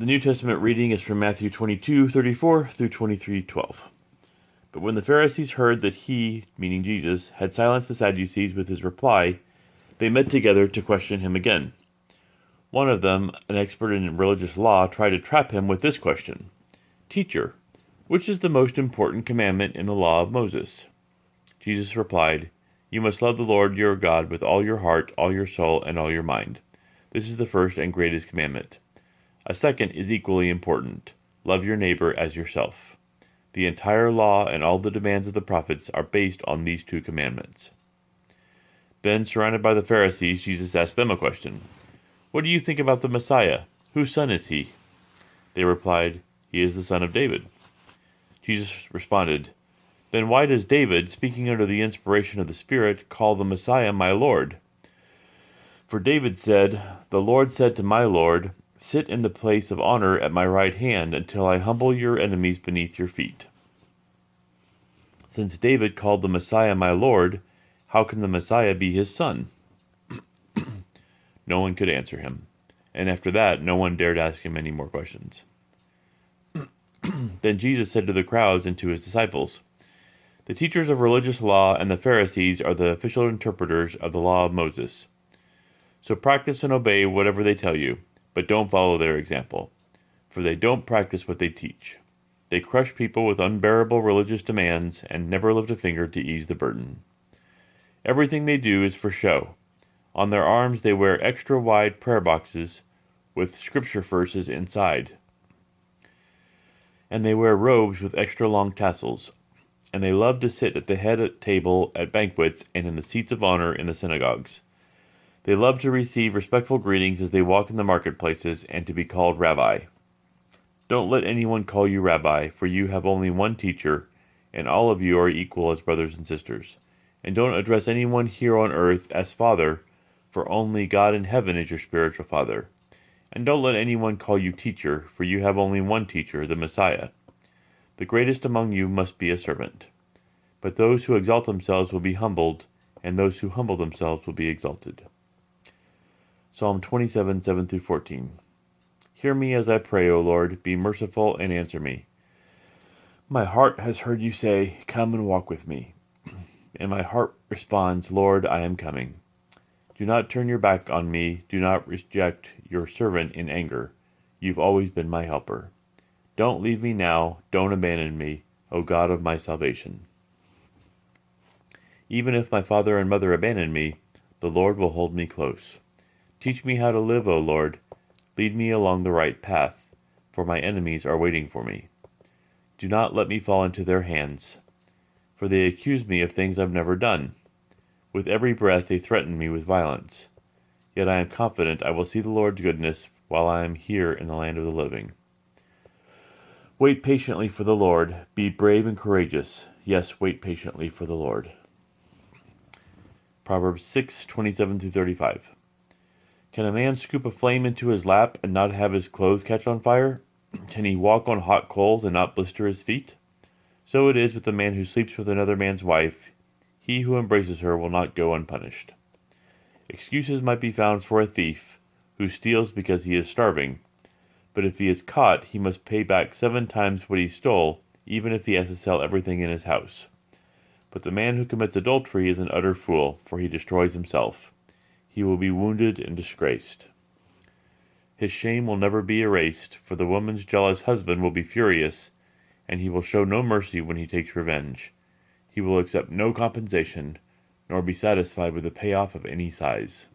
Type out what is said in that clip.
The New Testament reading is from Matthew 22:34 through 23:12. But when the Pharisees heard that he, meaning Jesus, had silenced the Sadducees with his reply, they met together to question him again. One of them, an expert in religious law, tried to trap him with this question: "Teacher, which is the most important commandment in the law of Moses?" Jesus replied, "You must love the Lord your God with all your heart, all your soul, and all your mind. This is the first and greatest commandment. A second is equally important. Love your neighbor as yourself. The entire law and all the demands of the prophets are based on these two commandments." Then, surrounded by the Pharisees, Jesus asked them a question. "What do you think about the Messiah? Whose son is he?" They replied, "He is the son of David." Jesus responded, "Then why does David, speaking under the inspiration of the Spirit, call the Messiah my Lord? For David said, 'The Lord said to my Lord, sit in the place of honor at my right hand until I humble your enemies beneath your feet.' Since David called the Messiah my Lord, how can the Messiah be his son?" No one could answer him, and after that no one dared ask him any more questions. Then Jesus said to the crowds and to his disciples, "The teachers of religious law and the Pharisees are the official interpreters of the law of Moses. So practice and obey whatever they tell you, but don't follow their example, for they don't practice what they teach. They crush people with unbearable religious demands and never lift a finger to ease the burden. Everything they do is for show. On their arms they wear extra-wide prayer boxes with scripture verses inside. And they wear robes with extra-long tassels. And they love to sit at the head table at banquets and in the seats of honor in the synagogues. They love to receive respectful greetings as they walk in the marketplaces and to be called Rabbi. Don't let anyone call you Rabbi, for you have only one teacher, and all of you are equal as brothers and sisters. And don't address anyone here on earth as Father, for only God in heaven is your spiritual Father. And don't let anyone call you teacher, for you have only one teacher, the Messiah. The greatest among you must be a servant. But those who exalt themselves will be humbled, and those who humble themselves will be exalted." Psalm 27, 7-14. Hear me as I pray, O Lord, be merciful and answer me. My heart has heard you say, "Come and walk with me." And my heart responds, "Lord, I am coming." Do not turn your back on me. Do not reject your servant in anger. You've always been my helper. Don't leave me now. Don't abandon me, O God of my salvation. Even if my father and mother abandon me, the Lord will hold me close. Teach me how to live, O Lord. Lead me along the right path, for my enemies are waiting for me. Do not let me fall into their hands, for they accuse me of things I've never done. With every breath they threaten me with violence. Yet I am confident I will see the Lord's goodness while I am here in the land of the living. Wait patiently for the Lord. Be brave and courageous. Yes, wait patiently for the Lord. Proverbs 6:27-35. Can a man scoop a flame into his lap and not have his clothes catch on fire? Can he walk on hot coals and not blister his feet? So it is with the man who sleeps with another man's wife. He who embraces her will not go unpunished. Excuses might be found for a thief who steals because he is starving, but if he is caught, he must pay back 7 times what he stole, even if he has to sell everything in his house. But the man who commits adultery is an utter fool, for he destroys himself. He will be wounded and disgraced. His shame will never be erased, for the woman's jealous husband will be furious, and he will show no mercy when he takes revenge. He will accept no compensation, nor be satisfied with a payoff of any size.